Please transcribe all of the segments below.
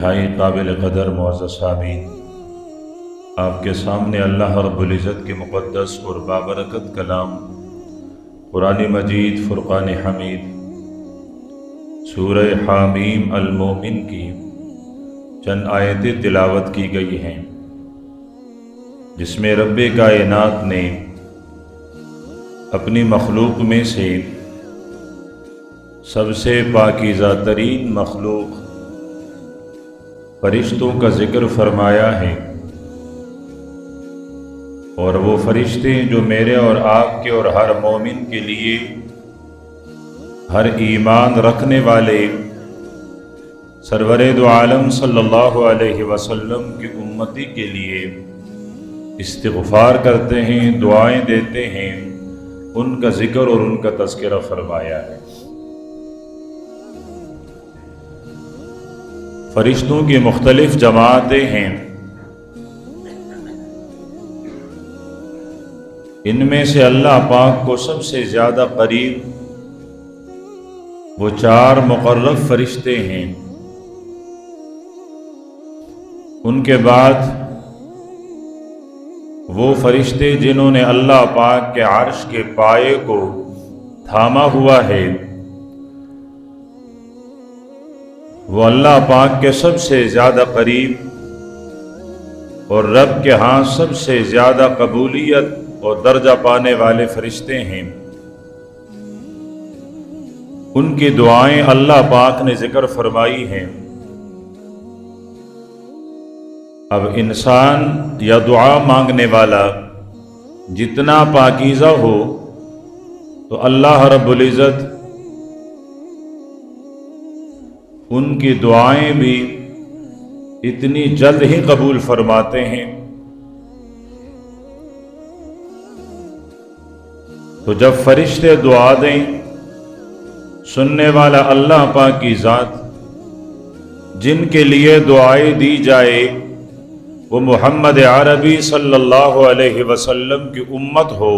بھائی قابل قدر معزز سامعین، آپ کے سامنے اللہ رب العزت کے مقدس اور بابرکت کلام قرآن مجید فرقان حمید سورہ حامیم المومن کی چند آیتیں تلاوت کی گئی ہیں، جس میں رب کائنات نے اپنی مخلوق میں سے سب سے پاکیزہ ترین مخلوق فرشتوں کا ذکر فرمایا ہے، اور وہ فرشتے جو میرے اور آپ کے اور ہر مومن کے لیے، ہر ایمان رکھنے والے سرور دو عالم صلی اللہ علیہ وسلم کی امتی کے لیے استغفار کرتے ہیں، دعائیں دیتے ہیں، ان کا ذکر اور ان کا تذکرہ فرمایا ہے۔ فرشتوں کی مختلف جماعتیں ہیں، ان میں سے اللہ پاک کو سب سے زیادہ قریب وہ 4 مقرب فرشتے ہیں، ان کے بعد وہ فرشتے جنہوں نے اللہ پاک کے عرش کے پائے کو تھاما ہوا ہے، وہ اللہ پاک کے سب سے زیادہ قریب اور رب کے ہاں سب سے زیادہ قبولیت اور درجہ پانے والے فرشتے ہیں۔ ان کی دعائیں اللہ پاک نے ذکر فرمائی ہیں۔ اب انسان یا دعا مانگنے والا جتنا پاکیزہ ہو تو اللہ رب العزت ان کی دعائیں بھی اتنی جلد ہی قبول فرماتے ہیں۔ تو جب فرشتے دعا دیں، سننے والا اللہ پاک کی ذات جن کے لیے دعائیں دی جائے وہ محمد عربی صلی اللہ علیہ وسلم کی امت ہو،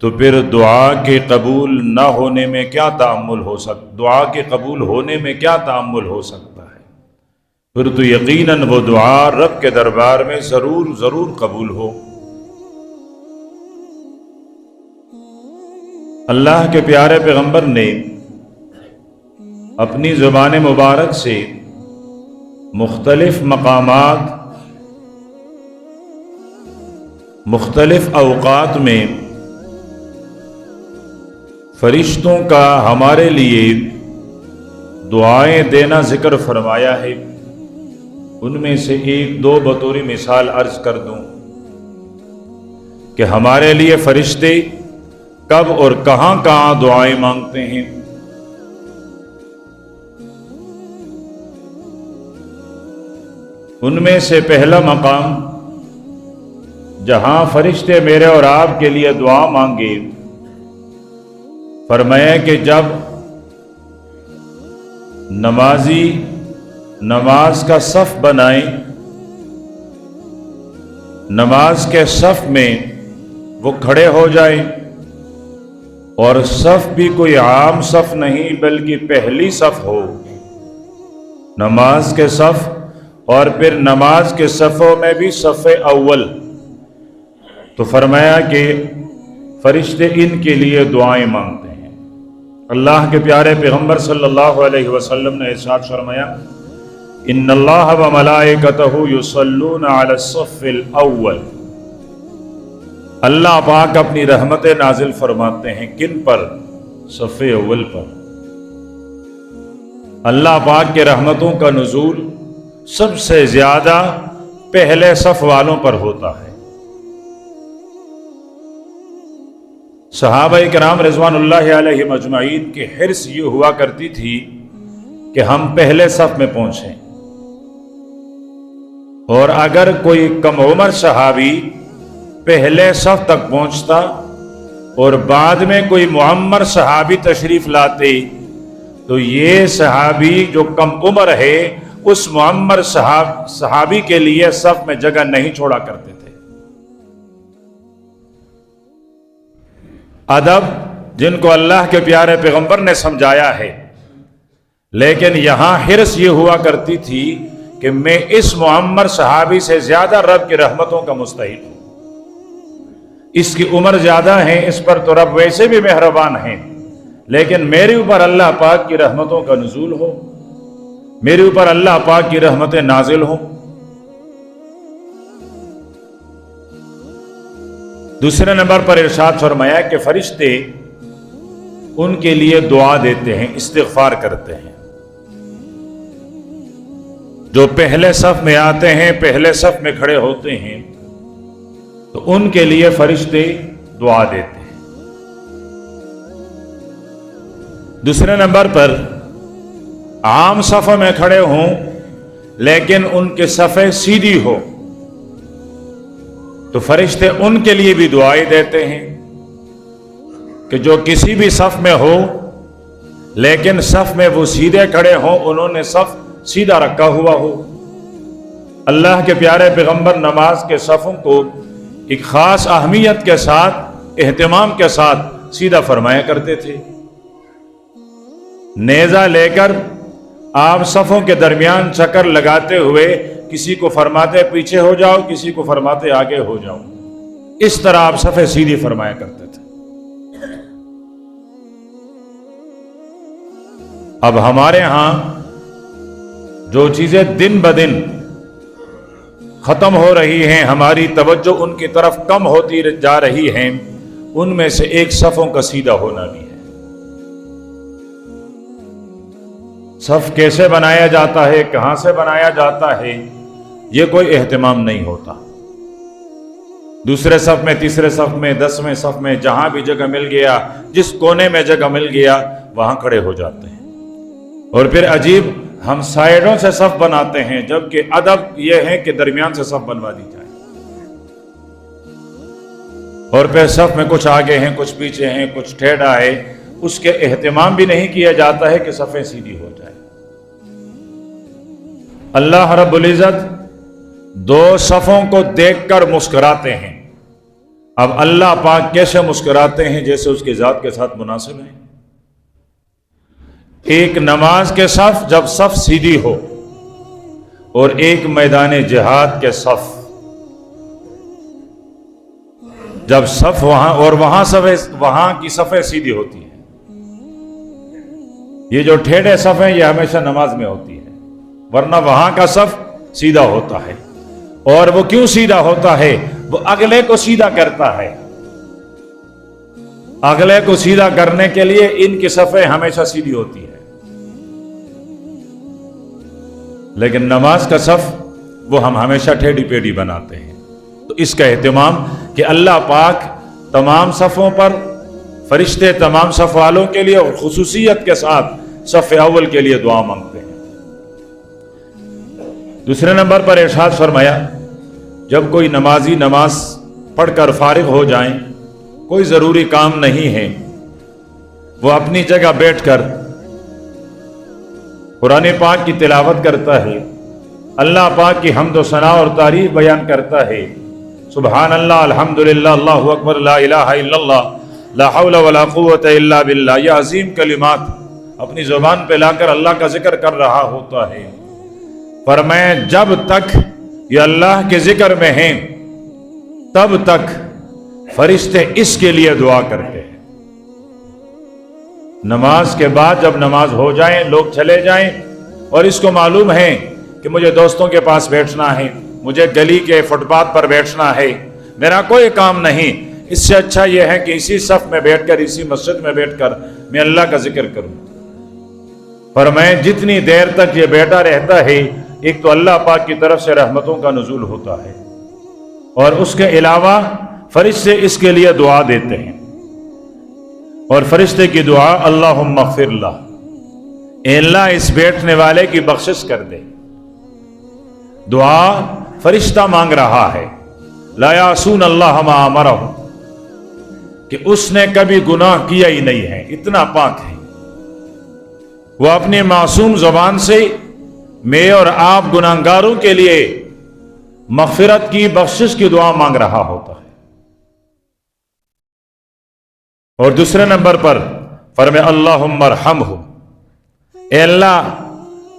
تو پھر دعا کے قبول نہ ہونے میں کیا تأمل ہو سکتا، دعا کے قبول ہونے میں کیا تأمل ہو سکتا ہے؟ پھر تو یقیناً وہ دعا رب کے دربار میں ضرور قبول ہو۔ اللہ کے پیارے پیغمبر نے اپنی زبان مبارک سے مختلف مقامات، مختلف اوقات میں فرشتوں کا ہمارے لیے دعائیں دینا ذکر فرمایا ہے۔ ان میں سے 1-2 بطور مثال عرض کر دوں کہ ہمارے لیے فرشتے کب اور کہاں دعائیں مانگتے ہیں۔ ان میں سے پہلا مقام جہاں فرشتے میرے اور آپ کے لیے دعا مانگے، فرمایا کہ جب نمازی نماز کا صف بنائیں، نماز کے صف میں وہ کھڑے ہو جائیں، اور صف بھی کوئی عام صف نہیں بلکہ پہلی صف ہو، نماز کے صف، اور پھر نماز کے صفوں میں بھی صف اول، تو فرمایا کہ فرشتے ان کے لیے دعائیں مانگتے ہیں۔ اللہ کے پیارے پیغمبر صلی اللہ علیہ وسلم نے ارشاد فرمایا، ان اللہ وملائکتہ یصلون علی الصف الاول، اللہ پاک اپنی رحمتیں نازل فرماتے ہیں کن پر؟ صف اول پر۔ اللہ پاک کے رحمتوں کا نزول سب سے زیادہ پہلے صف والوں پر ہوتا ہے۔ صحابہ کرام رضوان اللہ علیہ مجمعین کی حرص یہ ہوا کرتی تھی کہ ہم پہلے صف میں پہنچیں، اور اگر کوئی کم عمر صحابی پہلے صف تک پہنچتا اور بعد میں کوئی معمر صحابی تشریف لاتے، تو یہ صحابی جو کم عمر ہے اس معمر صحابی کے لیے صف میں جگہ نہیں چھوڑا کرتے تھے۔ ادب جن کو اللہ کے پیارے پیغمبر نے سمجھایا ہے، لیکن یہاں حرص یہ ہوا کرتی تھی کہ میں اس معمر صحابی سے زیادہ رب کی رحمتوں کا مستحق ہوں، اس کی عمر زیادہ ہے، اس پر تو رب ویسے بھی مہربان ہیں، لیکن میرے اوپر اللہ پاک کی رحمتوں کا نزول ہو، میرے اوپر اللہ پاک کی رحمتیں نازل ہوں۔ دوسرے نمبر پر ارشاد فرمایا کہ فرشتے ان کے لیے دعا دیتے ہیں، استغفار کرتے ہیں۔ جو پہلے صف میں آتے ہیں، پہلے صف میں کھڑے ہوتے ہیں، تو ان کے لیے فرشتے دعا دیتے ہیں۔ دوسرے نمبر پر عام صف میں کھڑے ہوں لیکن ان کے صفیں سیدھی ہو تو فرشتے ان کے لیے بھی دعائیں دیتے ہیں کہ جو کسی بھی صف میں ہو لیکن صف میں وہ سیدھے کھڑے ہوں، انہوں نے صف سیدھا رکھا ہوا ہو۔ اللہ کے پیارے پیغمبر نماز کے صفوں کو ایک خاص اہمیت کے ساتھ، اہتمام کے ساتھ سیدھا فرمایا کرتے تھے۔ نیزہ لے کر آپ صفوں کے درمیان چکر لگاتے ہوئے کسی کو فرماتے پیچھے ہو جاؤ، کسی کو فرماتے آگے ہو جاؤ، اس طرح آپ صفیں سیدھی فرمایا کرتے تھے۔ اب ہمارے ہاں جو چیزیں دن بدن ختم ہو رہی ہیں، ہماری توجہ ان کی طرف کم ہوتی جا رہی ہیں، ان میں سے ایک صفوں کا سیدھا ہونا بھی ہے۔ صف کیسے بنایا جاتا ہے، کہاں سے بنایا جاتا ہے، یہ کوئی اہتمام نہیں ہوتا۔ دوسرے صف میں، تیسرے صف میں، 10ویں صف میں، جہاں بھی جگہ مل گیا، جس کونے میں جگہ مل گیا وہاں کھڑے ہو جاتے ہیں۔ اور پھر عجیب ہم سائیڈوں سے صف بناتے ہیں، جبکہ ادب یہ ہے کہ درمیان سے صف بنوا دی جائے۔ اور پھر صف میں کچھ آگے ہیں، کچھ پیچھے ہیں، کچھ ٹیڑھا ہے، اس کے اہتمام بھی نہیں کیا جاتا ہے کہ صفیں سیدھی ہو جائے۔ اللہ رب العزت دو صفوں کو دیکھ کر مسکراتے ہیں۔ اب اللہ پاک کیسے مسکراتے ہیں؟ جیسے اس کی ذات کے ساتھ مناسب ہے۔ ایک نماز کے صف جب صف سیدھی ہو، اور ایک میدان جہاد کے صف جب صف وہاں اور وہاں کی صفیں سیدھی ہوتی ہیں۔ یہ جو ٹھیڑے صف ہیں یہ ہمیشہ نماز میں ہوتی ہے، ورنہ وہاں کا صف سیدھا ہوتا ہے۔ اور وہ کیوں سیدھا ہوتا ہے؟ وہ اگلے کو سیدھا کرتا ہے۔ اگلے کو سیدھا کرنے کے لیے ان کی صفیں ہمیشہ سیدھی ہوتی ہے، لیکن نماز کا صف وہ ہم ہمیشہ ٹیڑھی پیڑھی بناتے ہیں۔ تو اس کا اہتمام کہ اللہ پاک تمام صفوں پر، فرشتے تمام صف والوں کے لیے اور خصوصیت کے ساتھ صف اول کے لیے دعا مانگتے ہیں۔ دوسرے نمبر پر ارشاد فرمایا، جب کوئی نمازی نماز پڑھ کر فارغ ہو جائیں، کوئی ضروری کام نہیں ہے، وہ اپنی جگہ بیٹھ کر قرآن پاک کی تلاوت کرتا ہے، اللہ پاک کی حمد و ثنا اور تعریف بیان کرتا ہے، سبحان اللہ، الحمدللہ، اللہ اکبر، لا الہ الا اللہ، لا حول ولا قوت الا باللہ، یہ عظیم کلمات اپنی زبان پہ لا کر اللہ کا ذکر کر رہا ہوتا ہے۔ فرمائے جب تک یہ اللہ کے ذکر میں ہیں تب تک فرشتے اس کے لیے دعا کرتے ہیں۔ نماز کے بعد جب نماز ہو جائیں، لوگ چلے جائیں اور اس کو معلوم ہے کہ مجھے دوستوں کے پاس بیٹھنا ہے، مجھے گلی کے فٹ پاتھ پر بیٹھنا ہے، میرا کوئی کام نہیں، اس سے اچھا یہ ہے کہ اسی صف میں بیٹھ کر، اسی مسجد میں بیٹھ کر میں اللہ کا ذکر کروں۔ فرمائے جتنی دیر تک یہ بیٹھا رہتا ہے، ایک تو اللہ پاک کی طرف سے رحمتوں کا نزول ہوتا ہے، اور اس کے علاوہ فرشتے اس کے لیے دعا دیتے ہیں۔ اور فرشتے کی دعا، اللہم اغفر لہ، اے اللہ اس بیٹھنے والے کی بخشش کر دے۔ دعا فرشتہ مانگ رہا ہے، لا یعصون اللہ ما امرہم، کہ اس نے کبھی گناہ کیا ہی نہیں ہے، اتنا پاک ہے۔ وہ اپنی معصوم زبان سے میں اور آپ گناہگاروں کے لیے مغفرت کی، بخشش کی دعا مانگ رہا ہوتا ہے۔ اور دوسرے نمبر پر فرمائے اللہم ارحمہ، اے اللہ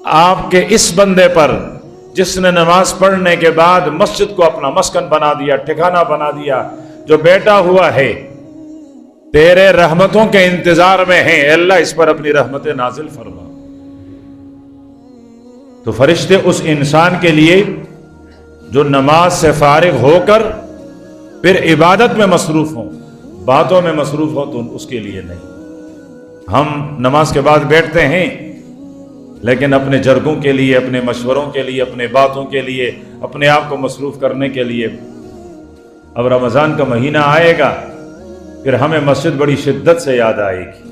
آپ کے اس بندے پر جس نے نماز پڑھنے کے بعد مسجد کو اپنا مسکن بنا دیا، ٹھکانہ بنا دیا، جو بیٹا ہوا ہے تیرے رحمتوں کے انتظار میں ہیں، اے اللہ اس پر اپنی رحمت نازل فرما۔ تو فرشتے اس انسان کے لیے جو نماز سے فارغ ہو کر پھر عبادت میں مصروف ہوں، باتوں میں مصروف ہوں، تو اس کے لیے نہیں۔ ہم نماز کے بعد بیٹھتے ہیں لیکن اپنے جرگوں کے لیے، اپنے مشوروں کے لیے، اپنے باتوں کے لیے، اپنے آپ کو مصروف کرنے کے لیے۔ اب رمضان کا مہینہ آئے گا، پھر ہمیں مسجد بڑی شدت سے یاد آئے گی۔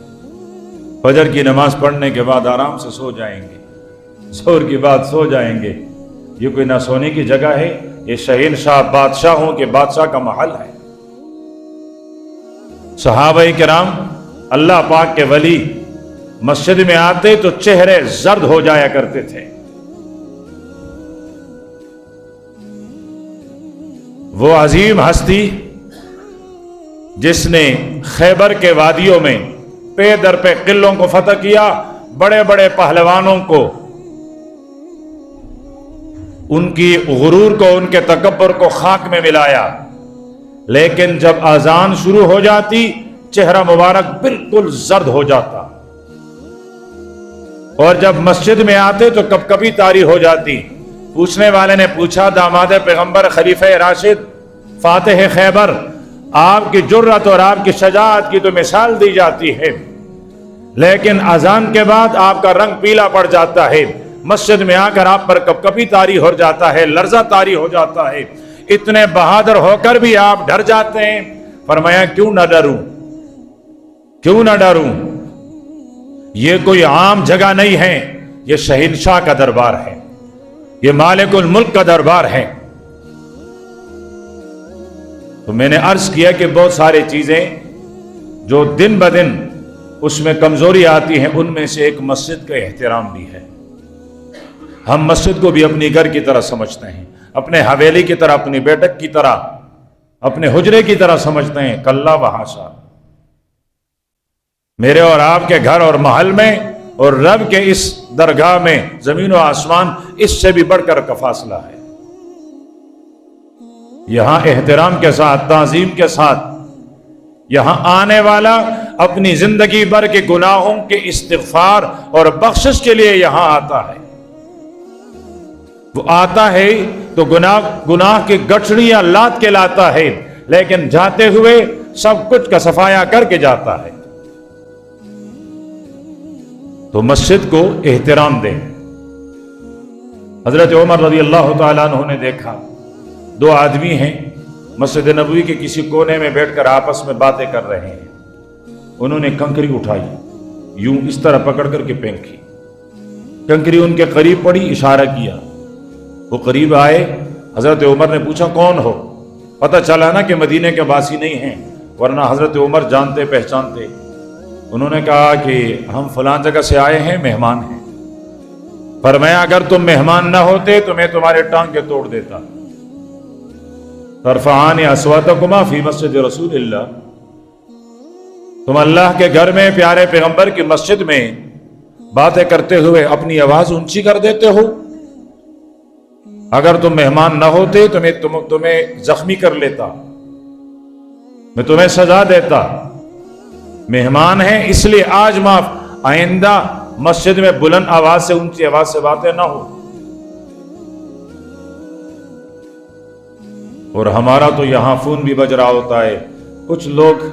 فجر کی نماز پڑھنے کے بعد آرام سے سو جائیں گے، ظہر کی بعد سو جائیں گے۔ یہ کوئی نہ سونے کی جگہ ہے، یہ شہنشاہ بادشاہوں کے بادشاہ کا محل ہے۔ صحابہ کرام، اللہ پاک کے ولی مسجد میں آتے تو چہرے زرد ہو جایا کرتے تھے۔ وہ عظیم ہستی جس نے خیبر کے وادیوں میں پے در پہ قلعوں کو فتح کیا، بڑے بڑے پہلوانوں کو، ان کی غرور کو، ان کے تکبر کو خاک میں ملایا، لیکن جب اذان شروع ہو جاتی چہرہ مبارک بالکل زرد ہو جاتا، اور جب مسجد میں آتے تو کب کبھی طاری ہو جاتی۔ پوچھنے والے نے پوچھا، داماد پیغمبر، خلیفہ راشد، فاتح خیبر، آپ کی جرأت اور آپ کی شجاعت کی تو مثال دی جاتی ہے، لیکن اذان کے بعد آپ کا رنگ پیلا پڑ جاتا ہے، مسجد میں آ کر آپ پر کب کبھی طاری ہو جاتا ہے، لرزہ طاری ہو جاتا ہے، اتنے بہادر ہو کر بھی آپ ڈر جاتے ہیں۔ فرمایا کیوں نہ ڈروں، کیوں نہ ڈروں، یہ کوئی عام جگہ نہیں ہے، یہ شہنشاہ کا دربار ہے، یہ مالک الملک کا دربار ہے۔ تو میں نے عرض کیا کہ بہت ساری چیزیں جو دن بدن اس میں کمزوری آتی ہیں، ان میں سے ایک مسجد کا احترام بھی ہے۔ ہم مسجد کو بھی اپنی گھر کی طرح سمجھتے ہیں، اپنے حویلی کی طرح، اپنی بیٹھک کی طرح، اپنے حجرے کی طرح سمجھتے ہیں۔ کلا وحاشا، میرے اور آپ کے گھر اور محل میں اور رب کے اس درگاہ میں زمین و آسمان اس سے بھی بڑھ کر کا فاصلہ ہے۔ یہاں احترام کے ساتھ، تعظیم کے ساتھ، یہاں آنے والا اپنی زندگی بھر کے گناہوں کے استغفار اور بخشش کے لیے یہاں آتا ہے۔ وہ آتا ہے تو گناہ کی گٹھڑیاں لاد کے لاتا ہے، لیکن جاتے ہوئے سب کچھ کا صفایا کر کے جاتا ہے۔ تو مسجد کو احترام دیں۔ حضرت عمر رضی اللہ تعالیٰ عنہ نے دیکھا، دو آدمی ہیں، مسجد نبوی کے کسی کونے میں بیٹھ کر آپس میں باتیں کر رہے ہیں۔ انہوں نے کنکری اٹھائی، یوں اس طرح پکڑ کر کے پھینکی، کنکری ان کے قریب پڑی، اشارہ کیا، وہ قریب آئے۔ حضرت عمر نے پوچھا کون ہو؟ پتہ چلا نا کہ مدینے کے باسی نہیں ہیں، ورنہ حضرت عمر جانتے پہچانتے۔ انہوں نے کہا کہ ہم فلان جگہ سے آئے ہیں، مہمان ہیں۔ فرمایا اگر تم مہمان نہ ہوتے تو میں تمہارے ٹانگیں توڑ دیتا۔ ترفعان اصواتکما فی مسجد رسول اللہ، تم اللہ کے گھر میں پیارے پیغمبر کی مسجد میں باتیں کرتے ہوئے اپنی آواز اونچی کر دیتے ہو، اگر تم مہمان نہ ہوتے تو میں تمہیں زخمی کر لیتا، میں تمہیں سزا دیتا۔ مہمان ہیں اس لیے آج معاف، آئندہ مسجد میں بلند آواز سے، اونچی آواز سے باتیں نہ ہو۔ اور ہمارا تو یہاں فون بھی بج رہا ہوتا ہے، کچھ لوگ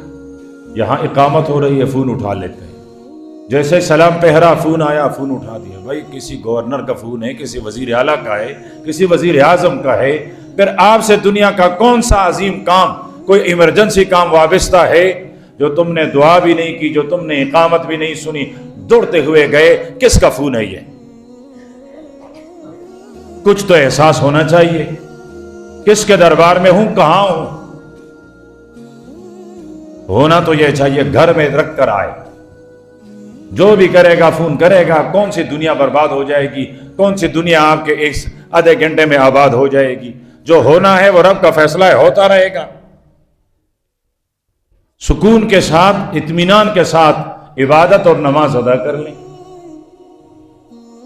یہاں اقامت ہو رہی ہے فون اٹھا لیتے ہیں، جیسے سلام پہرا فون آیا فون اٹھا دیا۔ بھائی کسی گورنر کا فون ہے، کسی وزیر اعلیٰ کا ہے، کسی وزیر اعظم کا ہے، پھر آپ سے دنیا کا کون سا عظیم کام، کوئی ایمرجنسی کام وابستہ ہے جو تم نے دعا بھی نہیں کی، جو تم نے اقامت بھی نہیں سنی، دوڑتے ہوئے گئے؟ کس کا فون ہے یہ؟ کچھ تو احساس ہونا چاہیے، کس کے دربار میں ہوں، کہاں ہوں؟ ہونا تو یہ چاہیے گھر میں رکھ کر آئے، جو بھی کرے گا فون کرے گا۔ کون سی دنیا برباد ہو جائے گی، کون سی دنیا آپ کے ایک آدھے گھنٹے میں آباد ہو جائے گی؟ جو ہونا ہے وہ رب کا فیصلہ ہے، ہوتا رہے گا۔ سکون کے ساتھ، اطمینان کے ساتھ عبادت اور نماز ادا کر لیں۔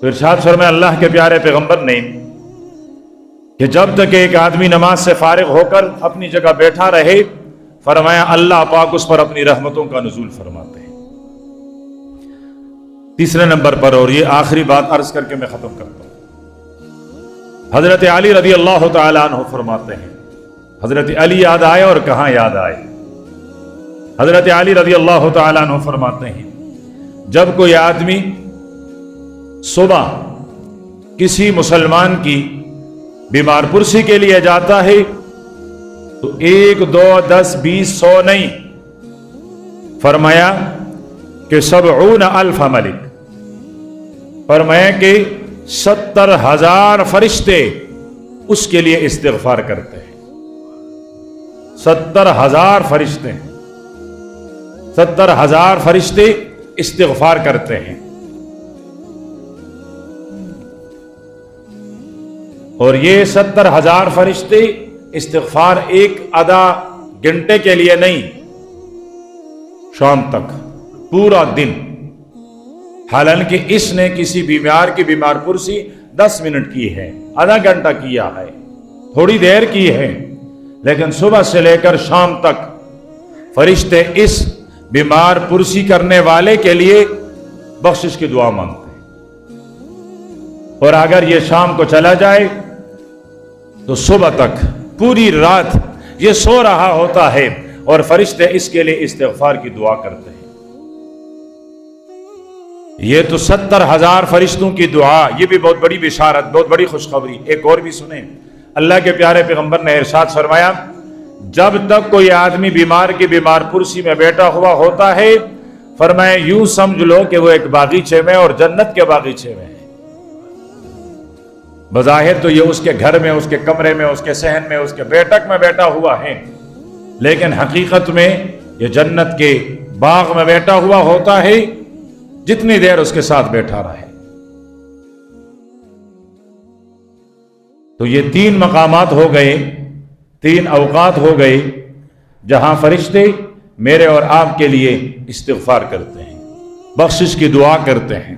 تو ارشاد فرمایا اللہ کے پیارے پیغمبر نے کہ جب تک ایک آدمی نماز سے فارغ ہو کر اپنی جگہ بیٹھا رہے، فرمایا اللہ پاک اس پر اپنی رحمتوں کا نزول فرماتے ہیں۔ تیسرے نمبر پر، اور یہ آخری بات عرض کر کے میں ختم کرتا ہوں، حضرت علی رضی اللہ تعالیٰ عنہ فرماتے ہیں، حضرت علی یاد آئے اور کہاں یاد آئے، حضرت علی رضی اللہ تعالیٰ عنہ فرماتے ہیں جب کوئی آدمی صبح کسی مسلمان کی بیمار پرسی کے لیے جاتا ہے تو 1 2 10 20 100 نہیں، فرمایا کہ 70,000 ملک، فرمایا کہ 70,000 فرشتے اس کے لیے استغفار کرتے ہیں۔ 70,000 فرشتے، 70,000 فرشتے استغفار کرتے ہیں۔ اور یہ 70,000 فرشتے استغفار ایک آدھا گھنٹے کے لیے نہیں، شام تک پورا دن، حالانکہ اس نے کسی بیمار کی بیمار پرسی 10 منٹ کی ہے، آدھا گھنٹہ کیا ہے، تھوڑی دیر کی ہے، لیکن صبح سے لے کر شام تک فرشتے اس بیمار پرسی کرنے والے کے لیے بخشش کی دعا مانگتے ہیں۔ اور اگر یہ شام کو چلا جائے تو صبح تک پوری رات یہ سو رہا ہوتا ہے اور فرشتے اس کے لیے استغفار کی دعا کرتے ہیں۔ یہ تو 70,000 فرشتوں کی دعا، یہ بھی بہت بڑی بشارت، بہت بڑی خوشخبری۔ ایک اور بھی سنیں، اللہ کے پیارے پیغمبر نے ارشاد فرمایا جب تک کوئی آدمی بیمار کی بیمار پرسی میں بیٹھا ہوا ہوتا ہے، فرمایا یوں سمجھ لو کہ وہ ایک باغیچے میں اور جنت کے باغیچے میں ہے۔ بظاہر تو یہ اس کے گھر میں، اس کے کمرے میں، اس کے صحن میں، اس کے بیٹھک میں بیٹھا ہوا ہے، لیکن حقیقت میں یہ جنت کے باغ میں بیٹھا ہوا ہوتا ہے، جتنی دیر اس کے ساتھ بیٹھا رہے۔ تو یہ 3 مقامات ہو گئے، 3 اوقات ہو گئے جہاں فرشتے میرے اور آپ کے لیے استغفار کرتے ہیں، بخشش کی دعا کرتے ہیں۔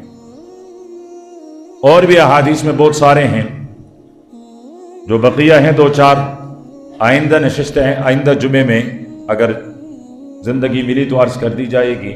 اور بھی احادیث میں بہت سارے ہیں، جو بقیہ ہیں 2-4 آئندہ نشستیں ہیں، آئندہ جمعے میں اگر زندگی ملی تو عرض کر دی جائے گی۔